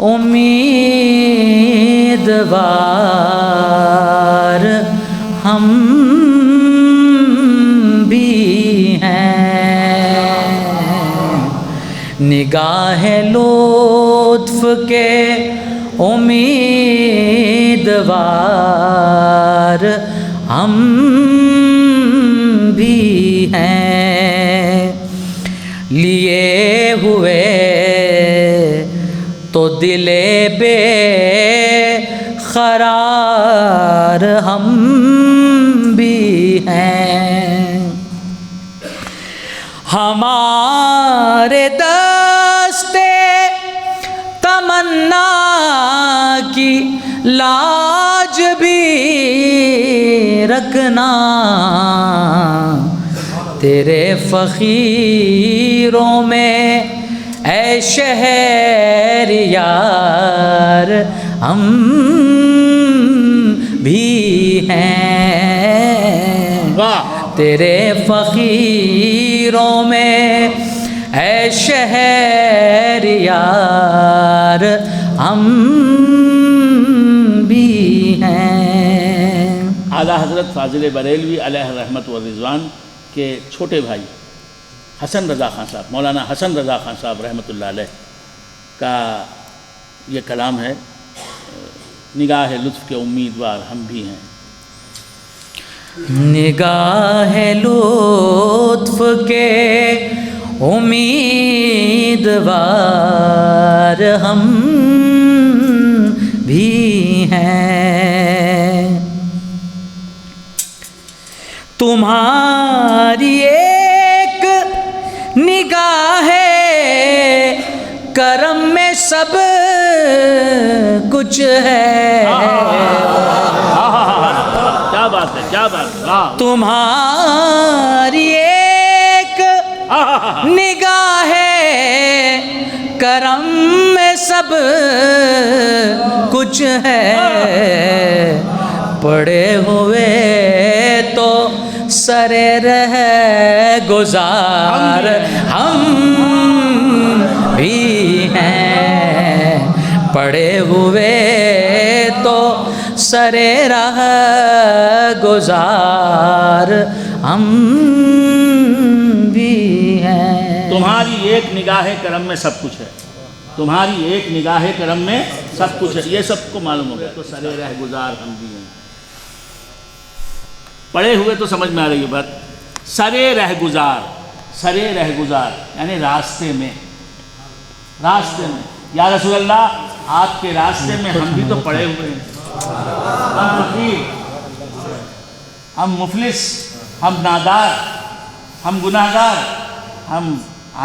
امیدوار ہم بھی ہیں، نگاہ لطف کے امیدوار ہم بھی ہیں، لیے ہوئے تو دل بے قرار ہم بھی ہیں، ہمارے دستے تمنا کی لاج بھی رکھنا، تیرے فقیروں میں اے شہریار ہم بھی ہیں، تیرے فقیروں میں اے شہریار ہم بھی ہیں۔ اعلیٰ حضرت فاضل بریلوی علیہ رحمت و رضوان کے چھوٹے بھائی حسن رضا خان صاحب، مولانا حسن رضا خان صاحب رحمۃ اللہ علیہ کا یہ کلام ہے، نگاہ لطف کے امیدوار ہم بھی ہیں۔ نگاہ لطف کے امیدوار ہم بھی ہیں، تمہاری ایک نگاہ کرم میں سب کچھ ہے، کیا بات ہے، کیا بات ہے، تمہاری ایک نگاہ کرم میں سب کچھ ہے، پڑے ہوئے تو سر رہ گزار ہم بھی ہیں، پڑے ہوئے تو سر رہ گزار ہم بھی ہیں۔ تمہاری ایک نگاہ کرم میں سب کچھ ہے، تمہاری ایک نگاہ کرم میں سب کچھ ہے، یہ سب کو معلوم ہو گیا، تو سر رہ گزار ہم بھی ہیں۔ پڑے ہوئے تو سمجھ میں آ رہی ہے بات، سر رہ گزار، سر رہ گزار یعنی راستے میں، راستے میں، یا رسول اللہ آپ کے راستے میں ہم بھی تو پڑے ہوئے ہیں، ہم فقیر، ہم مفلس، ہم نادار، ہم گناہگار، ہم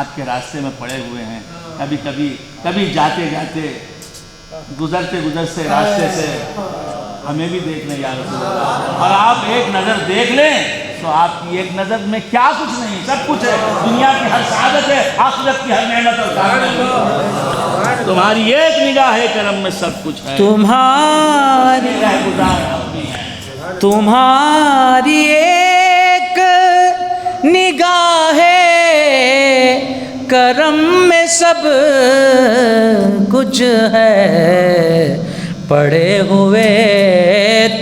آپ کے راستے میں پڑے ہوئے ہیں، کبھی جاتے جاتے گزرتے راستے سے ہمیں بھی دیکھ لیں یا رسول اللہ، اور آپ ایک نظر دیکھ لیں تو آپ کی ایک نظر میں کیا کچھ نہیں، سب کچھ ہے، دنیا کی ہر سعادت ہے، آخرت کی ہر نعمت اور کارنامہ ہے، تمہاری ایک نگاہ کرم میں سب کچھ ہے، تمہاری ایک نگاہ کرم میں سب کچھ ہے، پڑے ہوئے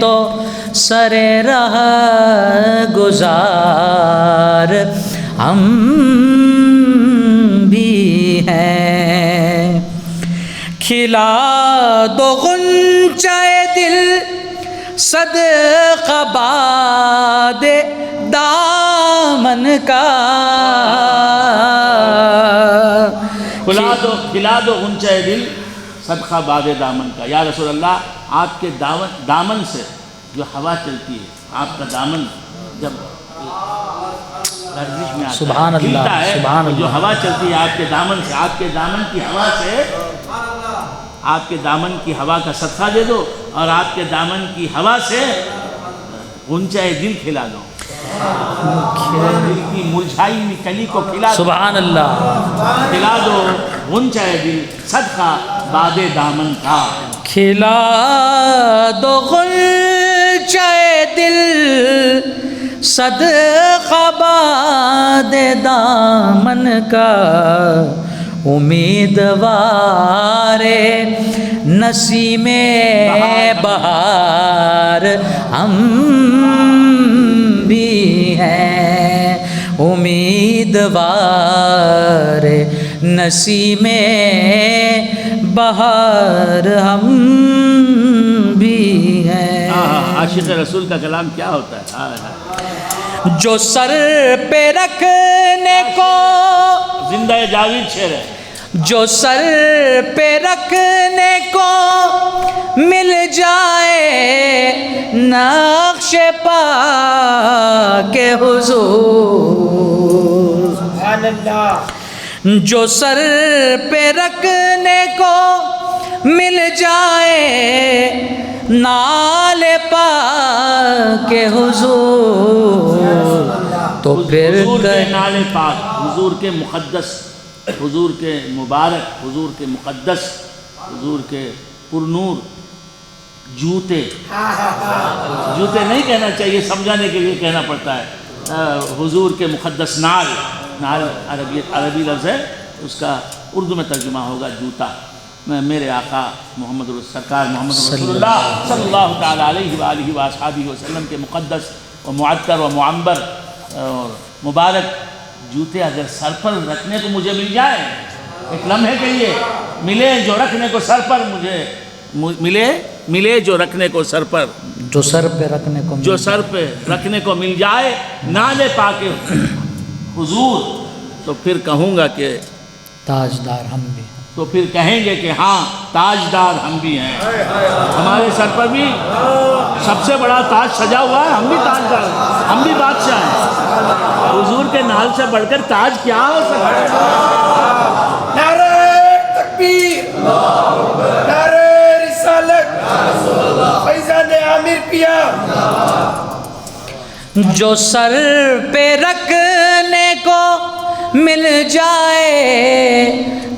تو سر راہ گزار ہم بھی ہیں، کھلا دو غنچہ دل صدقہ باد دامن کا، کھلا دو غنچہ دل صدقہ باد دامن کا، یا رسول اللہ آپ کے دامن سے جو ہوا چلتی ہے، آپ کا دامن جب گردش میں آتا سبحان ہے، اللہ، کھلتا ہے، سبحان اللہ، جو ہوا چلتی ہے آپ کے دامن سے، آپ کے دامن کی ہوا سے، آپ کے دامن کی ہوا کا صدقہ دے دو، اور آپ کے دامن کی ہوا سے غنچہ دل کھلا دو، دل کی مرجھائی ہوئی کلی کو کھلا دو، سبحان اللہ، کھلا دو غنچہ دل صدقہ باد دامن کا، کھلا دو غنچہ دل صدقہ باد دامن کا، امیدوار نسیم بہار ہم بھی ہیں، امیدوار نسیم بہار ہم بھی ہیں۔ عاشق رسول کا کلام کیا ہوتا ہے؟ جو سر پہ رکھنے کو، زندہ جاوید شعر ہے، جو سر پہ رکھنے کو مل جائے نقش پا کے حضور، سبحان اللہ، جو سر پہ رکھنے کو مل جائے نال پا کے حضور، تو پھر حضور کے نال پاک، حضور کے مقدس، حضور کے مبارک، حضور کے مقدس، حضور کے پرنور جوتے، جوتے نہیں کہنا چاہیے، سمجھانے کے لیے کہنا پڑتا ہے، حضور کے مقدس نال، نال عربی لفظ ہے، اس کا اردو میں ترجمہ ہوگا جوتا۔ میرے آقا محمد سرکار محمد رسول اللہ صلی اللہ تعالیٰ علیہ وآلہ وآصحابہ وسلم کے مقدس و معطر و معمبر اور مبارک جوتے اگر سر پر رکھنے کو مجھے مل جائے، ایک لمحے کے لیے ملے جو رکھنے کو سر پر، مجھے ملے جو رکھنے کو سر پر، جو سر پہ رکھنے کو جو سر پہ رکھنے کو مل جائے نالے پاکے حضور، تو پھر کہوں گا کہ تاجدار ہم بھی ہیں، تو پھر کہیں گے کہ ہاں تاجدار ہم بھی ہیں، ہمارے سر پر بھی سب سے بڑا تاج سجا ہوا ہے، ہم بھی تاجدار ہیں، ہم بھی بادشاہ ہیں۔ حضور کے نال سے بڑھ کر تاج کیا ہو سکتا ہے؟ نعرہ تکبیر، نعرہ رسالت، فیضان عامر پیا، جو سر پہ رکھنے کو مل جائے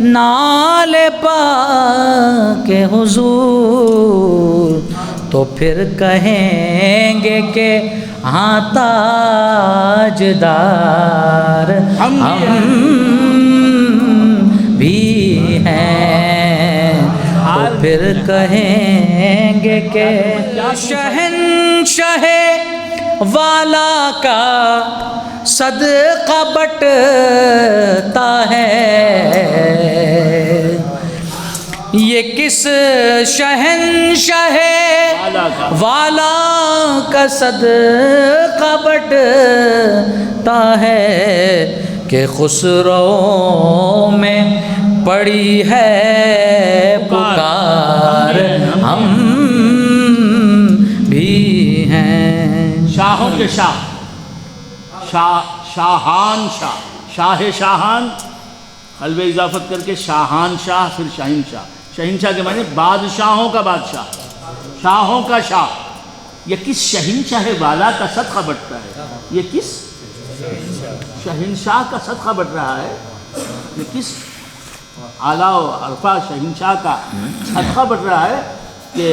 نال پا کے حضور، تو پھر کہیں گے کہ ہاں تاجدار ہم بھی ہیں، تو پھر کہیں گے کہ شہنشاہ والا کا صدقہ بٹتا ہے، یہ کس شہنشاہ والا کا صدقہ بٹتا ہے کہ خسرو میں پڑی ہے پکار ہم بھی ہیں۔ شاہوں کے شاہ، شاہان شاہ، شاہ شاہان، قلب اضافت کر کے شاہان شاہ، پھر شہنشاہ۔ شہنشاہ کے معنی بادشاہوں کا بادشاہ، شاہوں کا شاہ۔ یہ کس شہنشاہ والا کا صدقہ بٹتا ہے؟ یہ کس شہنشاہ کا صدقہ بٹ رہا ہے؟ یہ کس اعلیٰ و عرفہ شہنشاہ کا صدقہ بٹ رہا ہے کہ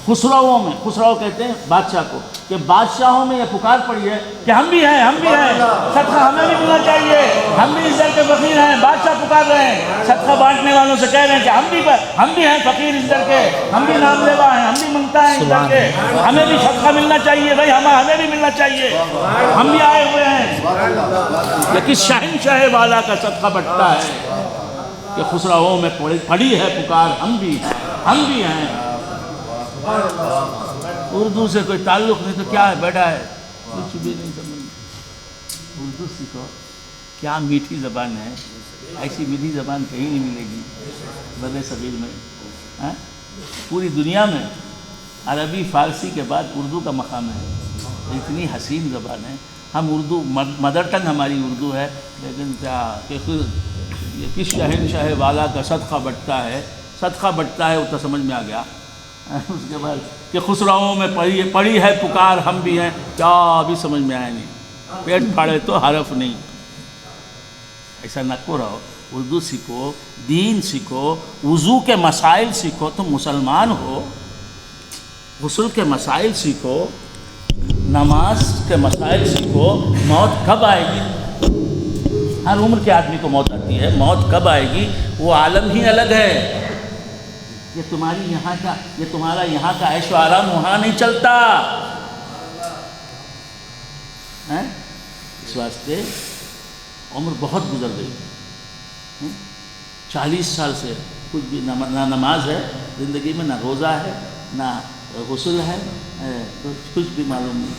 خسرووں میں، خسرو کہتے ہیں بادشاہ کو، کہ بادشاہوں میں یہ پکار پڑی ہے کہ ہم بھی ہیں، ہم بھی ہیں، صدقہ ہمیں بھی ملنا چاہیے، ہم بھی اس در کے فقیر ہیں۔ بادشاہ پکار رہے ہیں، صدقہ بانٹنے والوں سے کہہ رہے ہیں کہ ہم بھی ہیں فقیر اس در کے، ہم بھی نام لیوا ہیں، ہم بھی منگتا ہیں اس در کے، ہمیں بھی صدقہ ملنا چاہیے بھائی، ہمیں بھی ملنا چاہیے، ہم بھی آئے ہوئے ہیں۔ لیکن شہنشاہ والا کا صدقہ بٹتا ہے کہ خسرووں میں پڑی ہے پکار ہم بھی ہیں۔ اردو سے کوئی تعلق نہیں تو کیا ہے، بیٹھا ہے، کچھ بھی نہیں سمجھ۔ اردو سیکھو، کیا میٹھی زبان ہے، ایسی میٹھی زبان کہیں نہیں ملے گی بر صغیر میں، پوری دنیا میں عربی فارسی کے بعد اردو کا مقام ہے، اتنی حسین زبان ہے۔ ہم اردو مدر ٹنگ ہماری اردو ہے، لیکن کیا کہ یہ کس شہنشاہ والا کا صدقہ بٹتا ہے، صدقہ بٹتا ہے وہ تو سمجھ میں آ گیا۔ اس کے بعد کہ خسرووں میں پڑی ہے پکار ہم بھی ہیں، کیا ابھی سمجھ میں آیا نہیں، پیٹ پھاڑے تو حرف نہیں۔ ایسا نہ رہو، اردو سیکھو، دین سیکھو، وضو کے مسائل سیکھو، تم مسلمان ہو، غسل کے مسائل سیکھو، نماز کے مسائل سیکھو، موت کب آئے گی ہر عمر کے آدمی کو موت آتی ہے. موت کب آئے گی وہ عالم ہی الگ ہے. یہ تمہارا یہاں کا عیش و آرام وہاں نہیں چلتا. اس واسطے عمر بہت گزر گئی. 40 سال سے کچھ بھی نہ نماز ہے زندگی میں، نہ روزہ ہے، نہ غسل ہے، کچھ بھی معلوم نہیں.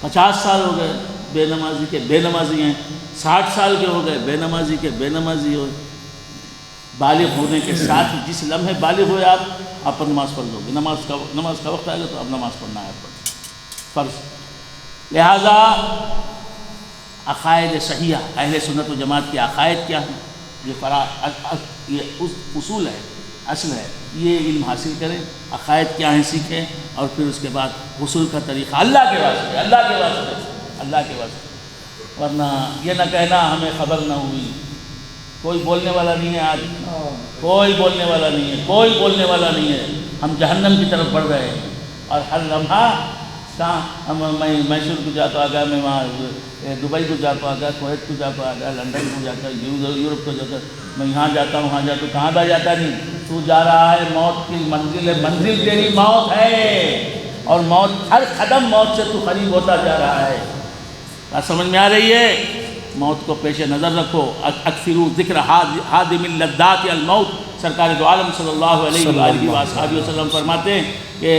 50 سال ہو گئے بے نمازی کے بے نمازی ہیں. 60 سال کے ہو گئے بے نمازی کے بے نمازی ہو. بالغ ہونے کے ساتھ ہی جس لمحے بالغ ہوئے آپ پر نماز پڑھ لو گے. نماز کا وقت آئے گا تو اب نماز پڑھنا ہے آپ پر فرض. لہذا عقائد صحیحہ اہل سنت و جماعت کے عقائد کیا ہیں؟ یہ اصول ہے، اصل ہے. یہ علم حاصل کریں، عقائد کیا ہیں سیکھیں، اور پھر اس کے بعد غسل کا طریقہ اللہ کے واسطے. ورنہ یہ نہ کہنا ہمیں خبر نہ ہوئی. کوئی بولنے والا نہیں ہے آج، کوئی بولنے والا نہیں ہے. ہم جہنم کی طرف بڑھ رہے ہیں. اور ہر لمحہ کہاں میں میسور کو جاتا آ گیا، میں وہاں دبئی کو جاتا آ گیا، کویت کو جاتا آ گیا، لنڈن کو جاتا، یورپ کو جاتا، میں یہاں جاتا ہوں وہاں جاتا ہوں. کہاں بھائی جاتا نہیں، تو جا رہا ہے موت کی منزل ہے. منزل تیری موت ہے، اور موت ہر قدم موت سے تو قریب ہوتا جا رہا ہے. بات سمجھ میں آ رہی ہے؟ موت کو پیش نظر رکھو. اکثروا ذکر حادم اللذات الموت. سرکار دو عالم صلی اللہ علیہ وآلہ وآلہ وسلم فرماتے ہیں کہ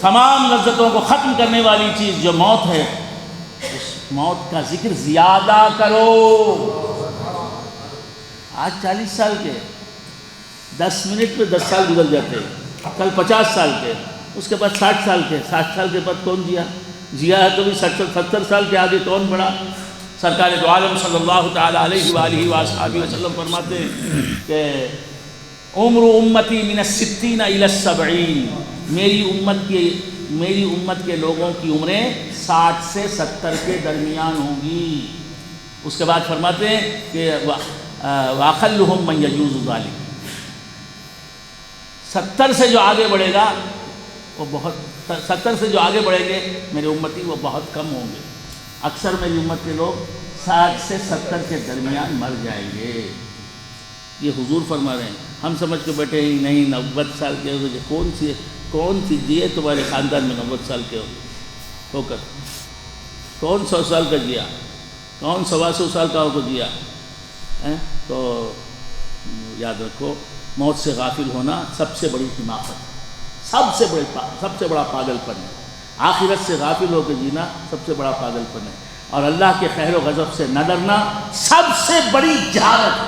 تمام لذتوں کو ختم کرنے والی چیز جو موت ہے، اس موت کا ذکر زیادہ کرو. آج 40 سال کے 10 منٹ میں 10 سال گزر جاتے ہیں. کل 50 سال کے، اس کے بعد 60 سال کے. 60 سال کے بعد کون جیا ہے تو بھی 70 سال کے آگے کون بڑھا. سرکار دو عالم صلی اللہ تعالیٰ علیہ وآلہ وسلم فرماتے ہیں کہ عمر امتی من الستین الی السبعین. میری امت کے لوگوں کی عمریں 60 سے 70 کے درمیان ہوں گی. اس کے بعد فرماتے ہیں کہ وَأَقَلُّهُمْ مَنْ يَجُوزُ ذَلِكَ. 70 سے جو آگے بڑھے گا وہ بہت 70 سے جو آگے بڑھیں گے میری امتی وہ بہت کم ہوں گے. اکثر میری امت کے لوگ 60 سے 70 کے درمیان مر جائیں گے. یہ حضور فرما رہے ہیں. ہم سمجھ کے بیٹھے ہی نہیں 90 سال کے ہو. کون سی جیے تمہارے خاندان میں 90 سال کے ہو کر؟ کون 100 سال کا جیا؟ کون 125 سال کا ہو کو جیا؟ تو یاد رکھو، موت سے غافل ہونا سب سے بڑی حماقت ہے، سب سے بڑا پاگل پن ہے. آخرت سے غافل ہو کے جینا سب سے بڑا پاگل پن ہے. اور اللہ کے خیر و غضب سے نہ ڈرنا سب سے بڑی جہالت ہے،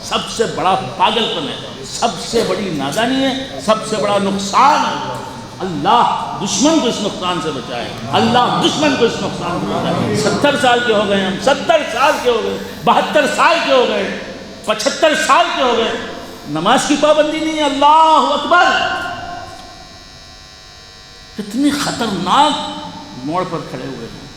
سب سے بڑا پاگل پن ہے، سب سے بڑی نادانی ہے، سب سے بڑا نقصان ہے. اللہ دشمن کو اس نقصان سے بچائے. اللہ دشمن کو اس نقصان سے بچائے. 70 سال کے ہو گئے ہم، 70 سال کے ہو گئے، 72 سال کے ہو گئے، 75 سال کے ہو گئے. نماز کی پابندی نہیں ہے. اللہ اکبر. کتنی خطرناک موڑ پر کھڑے ہوئے ہیں.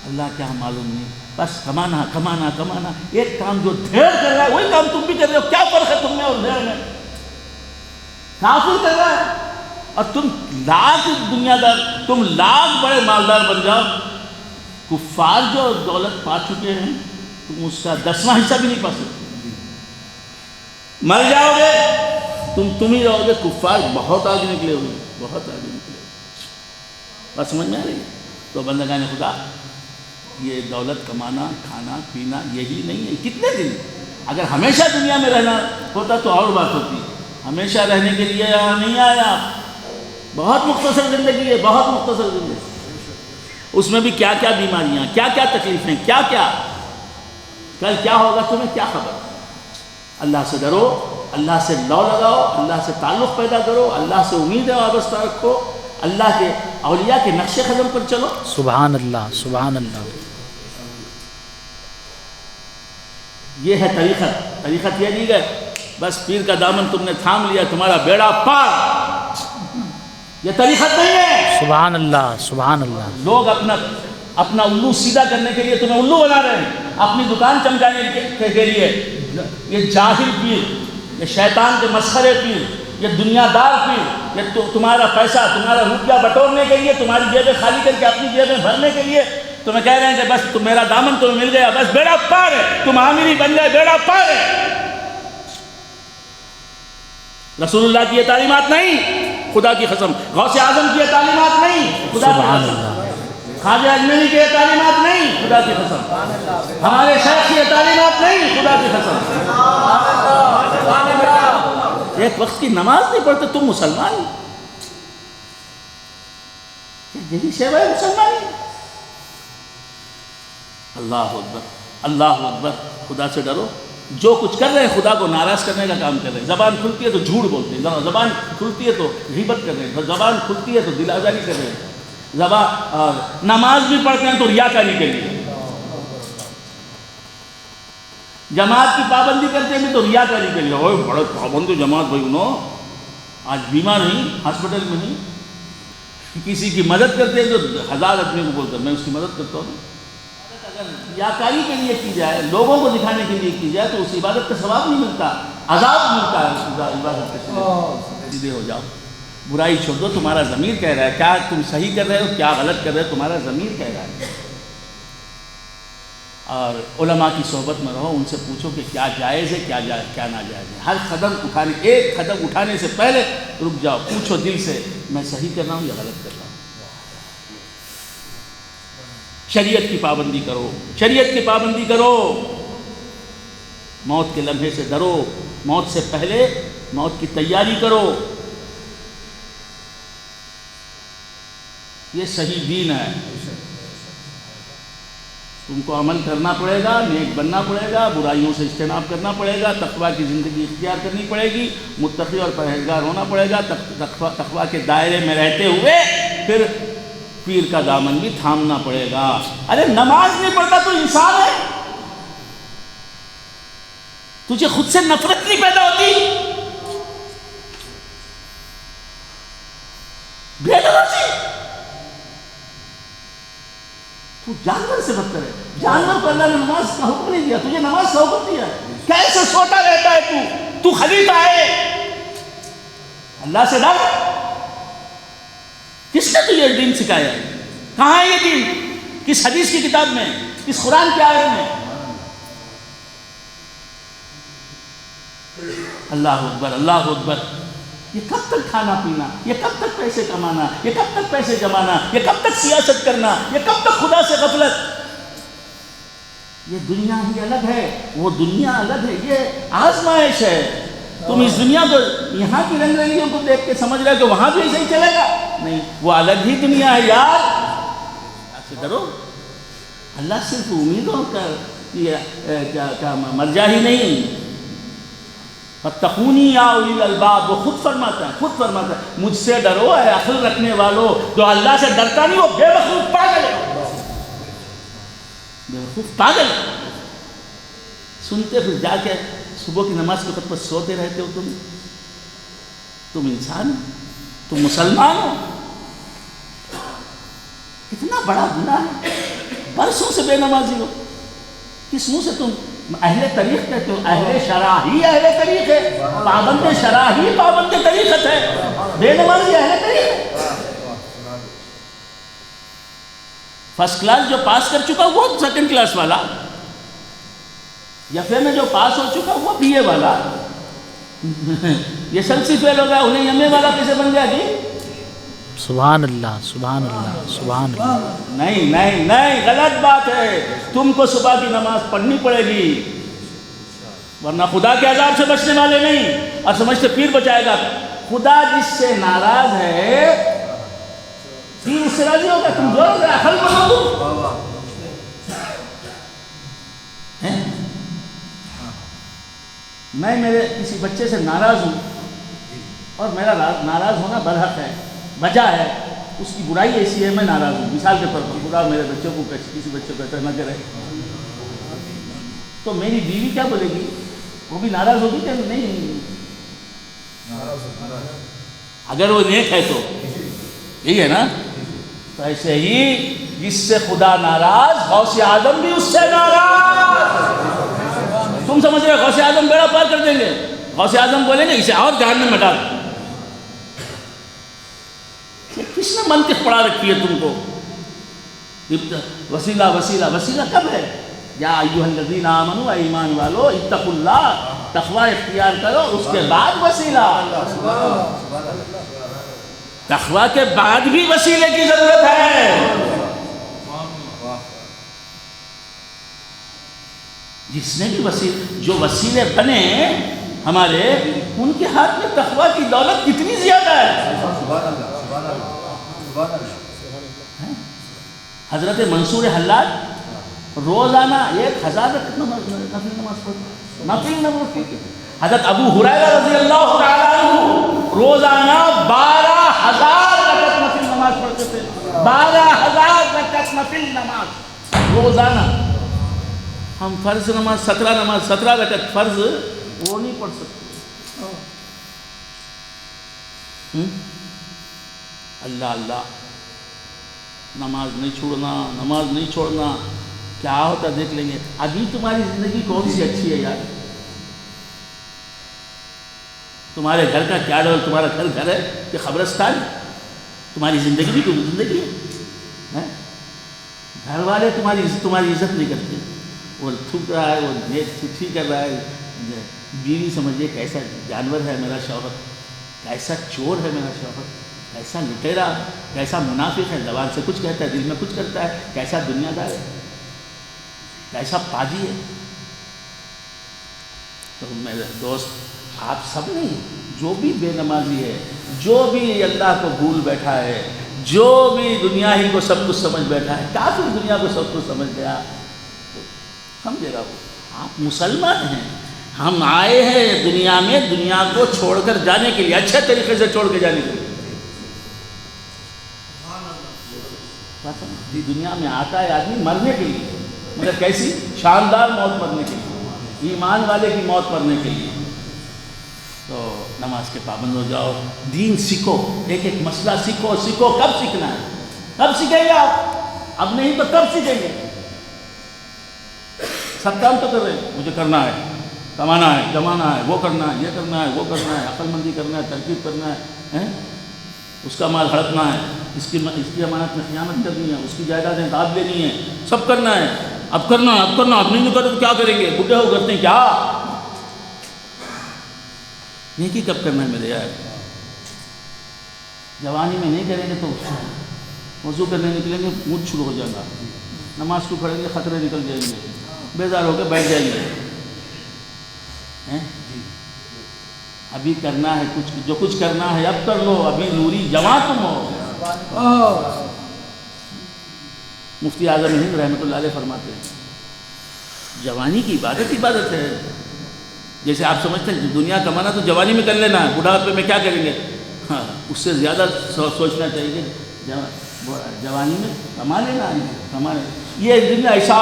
اللہ کیا معلوم نہیں. بس کمانا کمانا کمانا. ایک کام جو ڈھیر کر رہا ہے وہی کام تم بھی کر رہے ہو. کیا فرق ہے تم میں اور ڈھیر میں؟ کافر کر رہا ہے اور تم لاکھ دنیا دار، تم لاکھ بڑے مالدار بن جاؤ. کفار جو دولت پا چکے ہیں تم اس کا 10واں حصہ بھی نہیں پا سکتے. مر جاؤ گے تم ہی رہو گے. کفار بہت آگے نکلے ہوئے، بہت آگے نکلے. بات سمجھ میں آ رہی ہے؟ تو بندگان خدا، یہ دولت کمانا کھانا پینا یہی نہیں ہے. کتنے دن؟ اگر ہمیشہ دنیا میں رہنا ہوتا تو اور بات ہوتی. ہمیشہ رہنے کے لیے یہاں نہیں آیا. بہت مختصر زندگی ہے، بہت مختصر زندگی. اس میں بھی کیا کیا بیماریاں، کیا کیا تکلیفیں، کیا کیا. کل کیا ہوگا تمہیں کیا خبر. اللہ سے ڈرو، اللہ سے لو لگاؤ، اللہ سے تعلق پیدا کرو، اللہ سے امید وابستہ رکھو، اللہ کے اولیاء کے نقش قدم پر چلو. سبحان اللہ سبحان اللہ. یہ ہے طریقت. طریقت یہ نہیں ہے بس پیر کا دامن تم نے تھام لیا تمہارا بیڑا پار. یہ طریقت نہیں ہے. سبحان اللہ سبحان اللہ. لوگ اپنا الو سیدھا کرنے کے لیے تمہیں الو بنا رہے ہیں، اپنی دکان چمکانے کے لیے. یہ جاہل پیر، یہ شیطان کے مسخرے پیر، یہ دنیا دار پیر، یہ تمہارا پیسہ تمہارا روپیہ بٹورنے کے لیے، تمہاری جیبیں خالی کر کے اپنی جیبیں بھرنے کے لیے تمہیں کہہ رہے ہیں کہ بس تم میرا دامن تمہیں مل گیا، بس بیڑا پار ہے، تم عامری بن گئے، بیڑا پار ہے۔ رسول اللہ کی یہ تعلیمات نہیں، خدا کی قسم، غوث اعظم کی یہ تعلیمات نہیں، خدا کی سبحان قسم، اللہ، خواجہ اجمیری کی یہ تعلیمات نہیں، خدا کی قسم، ہمارے شیخ کی یہ تعلیمات نہیں، خدا کی قسم۔ ایک وقت کی نماز نہیں پڑھتے تم مسلمان، یہی شیوہ ہے مسلمانی۔ اللہ اکبر، اللہ اکبر، خدا سے ڈرو۔ جو کچھ کر رہے ہیں خدا کو ناراض کرنے کا کام کر رہے ہیں۔ زبان کھلتی ہے تو جھوٹ بولتے ہیں، زبان کھلتی ہے تو غیبت کر رہے ہیں، زبان کھلتی ہے تو دل آزاری کر رہے ہیں، نماز بھی پڑھتے ہیں تو ریاکاری کے لیے، جماعت کی پابندی کرتے ہیں تو ریاکاری کے لیے۔ اوہ بڑے پابند جماعت بھائی، انہوں آج بیمار نہیں، ہاسپٹل میں نہیں، کسی کی مدد کرتے ہیں تو 1000 آدمی کو بولتے ہیں میں اس کی مدد کرتا ہوں۔ اگر ریاکاری کے لیے کی جائے، لوگوں کو دکھانے کے لیے کی جائے تو اس عبادت کا ثواب نہیں ملتا، عذاب ملتا ہے عبادت کے ثواب۔ سیدھے ہو جاؤ، برائی چھوڑ دو، تمہارا ضمیر کہہ رہا ہے کیا تم صحیح کر رہے ہو کیا غلط کر رہے ہو، تمہارا ضمیر کہہ رہا ہے۔ اور علماء کی صحبت میں رہو، ان سے پوچھو کہ کیا جائز ہے کیا ناجائز ہے۔ ہر قدم اٹھانے، ایک قدم اٹھانے سے پہلے رک جاؤ، پوچھو دل سے میں صحیح کر رہا ہوں یا غلط کر رہا ہوں۔ شریعت کی پابندی کرو، شریعت کی پابندی کرو، موت کے لمحے سے ڈرو، موت سے پہلے موت کی تیاری کرو۔ یہ صحیح دین ہے، تم کو عمل کرنا پڑے گا، نیک بننا پڑے گا، برائیوں سے اجتناب کرنا پڑے گا، تقویٰ کی زندگی اختیار کرنی پڑے گی، متقی اور پرہیزگار ہونا پڑے گا، تقویٰ کے دائرے میں رہتے ہوئے پھر پیر کا دامن بھی تھامنا پڑے گا۔ ارے نماز نہیں پڑھتا تو انسان ہے، تجھے خود سے نفرت نہیں پیدا ہوتی؟ بے نمازی تو جانور سے بدتر ہے۔ جانور کو اللہ نے نماز کا حکم نہیں دیا، تجھے نماز کا حکم دیا۔ کیسے سوتا رہتا ہے تو خلیفہ ہے، اللہ سے ڈر۔ کس نے تجھے دین سکھایا ہے؟ کہاں ہے یہ دین؟ کس حدیث کی کتاب میں؟ کس قرآن کی آیت میں؟ اللہ اکبر، اللہ اکبر۔ یہ کب تک کھانا پینا، یہ کب تک پیسے کمانا، یہ کب تک پیسے جمانا، یہ کب تک سیاست کرنا، یہ کب تک خدا سے غفلت؟ یہ دنیا ہی الگ ہے، وہ دنیا الگ ہے، یہ آزمائش ہے۔ تم اس دنیا کو، یہاں کی رنگ رنگیوں کو دیکھ کے سمجھ رہے کہ وہاں بھی ایسے ہی چلے گا، نہیں، وہ الگ ہی دنیا ہے یار۔ اللہ سے ڈرو، اللہ صرف امیدوں کا مرجع ہی نہیں۔ فَاتَّقُونِي يَا أُولِي الْأَلْبَابِ، وہ خود فرماتا ہے مجھ سے ڈرو اے عقل رکھنے والو۔ جو اللہ سے ڈرتا نہیں وہ بے وقوف پاگل ہے، بے وقوف پاگل ہے۔ سنتے پھر جا کے صبح کی نماز کے وقت پر سوتے رہتے ہو، تم انسان ہو، تم مسلمان ہو۔ اتنا بڑا گناہ ہے، برسوں سے بے نمازی ہو، کس منہ سے تم اہل طریق کہتے ہو؟ اہل شرع ہی اہل طریق ہے، پابند شرع ہی پابند طریقت ہے، بے نمازی اہل طریق ہے۔ فرسٹ کلاس جو پاس کر چکا وہ سیکنڈ کلاس والا، یفے میں جو پاس ہو چکا وہ بی اے والا، یہ سب سے فیل ہو گیا، انہیں ایم اے والا کیسے بن گیا جی؟ سبحان اللہ، سبحان اللہ، سبحان اللہ۔ نہیں نہیں نہیں، غلط بات ہے۔ تم کو صبح کی نماز پڑھنی پڑے گی، ورنہ خدا کے عذاب سے بچنے والے نہیں۔ اور سمجھتے پیر بچائے گا، خدا جس سے ناراض ہے پیر اس سے راضی ہوگا۔ تم زور سے عقل بنو تم۔ میں میرے کسی بچے سے ناراض ہوں اور میرا ناراض ہونا برحق ہے، وجہ ہے، اس کی برائی ایسی ہے میں ناراض ہوں۔ مثال کے طور پر خدا میرے بچوں کو کسی بچے کو ایسا نہ کرے، تو میری بیوی کیا بولے گی؟ وہ بھی ناراض ہوگی کہ نہیں؟ اگر وہ نیک ہے تو یہی ہے نا۔ تو ایسے ہی جس سے خدا ناراض، غوث اعظم بھی اس سے ناراض۔ تم سمجھ رہے غوث اعظم بیڑا پار کر دیں گے؟ غوث اعظم بولیں گے اسے اور جہنم میں ڈال۔ کس نے منطق پڑھا رکھی ہے تم کو؟ وسیلہ وسیلہ وسیلہ کب ہے؟ یا ایھا الذین آمنوا، اے ایمان والو، اتقوا اللہ، تقوی اختیار کرو، اس کے بعد وسیلہ۔ تقوی کے بعد بھی وسیلے کی ضرورت ہے۔ جس نے بھی جو وسیلے بنے ہمارے، ان کے ہاتھ میں تقوی کی دولت کتنی زیادہ ہے۔ حضرت منصور حلاج روزانہ 1000 نفل نماز پڑھتے۔ حضرت ابو ہریرہ رضی اللہ تعالیٰ عنہ روزانہ 12000 رکعت نفل نماز پڑھتے تھے۔ 12000 رکعت نفل نماز روزانہ۔ ہم فرض نماز 17 رکعت فرض وہ نہیں پڑھ سکتے۔ اللہ اللہ، نماز نہیں چھوڑنا، کیا ہوتا دیکھ لیں گے۔ ابھی تمہاری زندگی کون سی اچھی ہے یار؟ تمہارے گھر کا کیا ڈر؟ تمہارا گھر ہے کہ قبرستان؟ تمہاری زندگی بھی کوئی زندگی ہے؟ گھر والے تمہاری عزت نہیں کرتے، وہ تھوک رہا ہے، وہ چٹھی کر رہا ہے، بیوی سمجھے کیسا جانور ہے میرا شوہر، کیسا چور ہے میرا شوہر، کیسا لٹیرا، کیسا منافق ہے، زبان سے کچھ کہتا ہے دل میں کچھ کرتا ہے، کیسا دنیا دار ہے، کیسا پاجی ہے۔ تو میرے دوست، آپ سب نہیں، جو بھی بے نمازی ہے، جو بھی اللہ کو بھول بیٹھا ہے، جو بھی دنیا ہی کو سب کچھ سمجھ بیٹھا ہے، کافر دنیا کو سب کچھ سمجھ گیا، تو سمجھے گا وہ آپ مسلمان ہیں۔ ہم آئے ہیں دنیا میں دنیا کو چھوڑ کر جانے کے لیے، اچھے طریقے سے چھوڑ کے جانے کے لیے۔ دنیا میں آتا ہے آدمی مرنے کے لیے، مگر کیسی شاندار موت مرنے کے لیے، ایمان والے کی موت مرنے کے لیے۔ تو نماز کے پابند ہو جاؤ، دین سیکھو، ایک ایک مسئلہ سیکھو۔ کب سیکھنا ہے؟ کب سیکھیں گے آپ؟ اب نہیں تو کب سیکھیں گے؟ سب کام تو کر رہے ہیں، مجھے کرنا ہے، کمانا ہے، جمانا ہے، وہ کرنا ہے، یہ کرنا ہے، وہ کرنا ہے، عقل مندی کرنا ہے، ترکیب کرنا ہے، اس کا مال ہڑپنا ہے، اس کی امانت میں خیانت کرنی ہے، اس کی جائیدادیں داد لینی ہے، سب کرنا ہے۔ اب کرنا، اب نہیں کرو تو کیا کریں گے؟ بڈھے ہو کرتے ہیں کیا؟ نیکی کب کرنا ہے میرے یار؟ جوانی میں نہیں کریں گے تو وضو کرنے نکلیں گے منہ شروع ہو جائے گا، نماز کو پڑھیں گے خطرے نکل جائیں گے، بیزار ہو کے بیٹھ جائیں گے۔ ابھی کرنا ہے جو کچھ کرنا ہے اب کر لو، ابھی نوری جوان تم ہو۔ مفتی اعظم ہند رحمۃ اللہ علیہ فرماتے ہیں جوانی کی عبادت ہے۔ جیسے آپ سمجھتے ہیں دنیا کمانا تو جوانی میں کر لینا ہے، بڑھاپے میں کیا کریں گے؟ ہاں، اس سے زیادہ سوچنا چاہیے کہ جوانی میں کما لینا ہے، کما لینا۔ یہ دنیا ایسا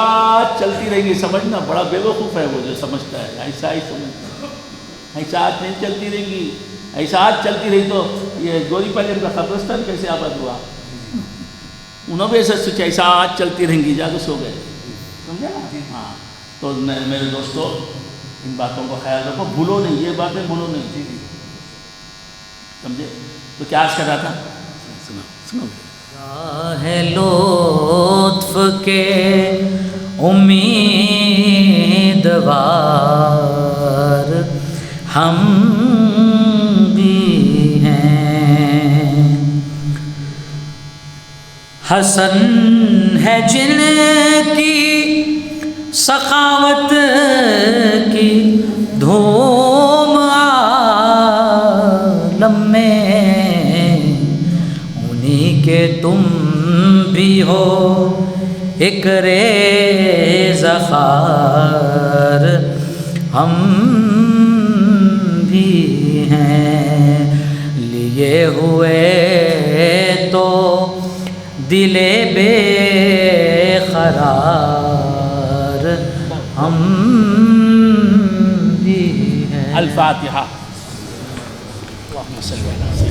چلتی رہے گی، سمجھنا بڑا بے وقوف ہے وہ جو سمجھتا ہے ایسا ہی سمجھتا ہے۔ ایسا نہیں چلتی رہے گی، ایسا چلتی رہی تو یہ گوری پالیم کا قبرستان کیسے آباد ہوا؟ انہوں بھی ایسا سوچا ایسا چلتی رہیں گی، جا کے سو گئے، سمجھا نا؟ ہاں، تو میرے دوستو ان باتوں کو خیال رکھو، بھولو نہیں، یہ باتیں بھولو نہیں، سمجھے؟ تو کیا عرض کر رہا تھا؟ سنو ہے لطف کے امیدوار ہم بھی ہیں، حسن ہے جن کی سخاوت کی دھوم عالم میں، انہی کے تم بھی ہو ایک ریزہ خار ہم بھی ہیں، لیے ہوئے تو دل بے قرار ہم بھی ہیں۔ الفاتحہ۔ اللہم صلی اللہ علیہ وسلم۔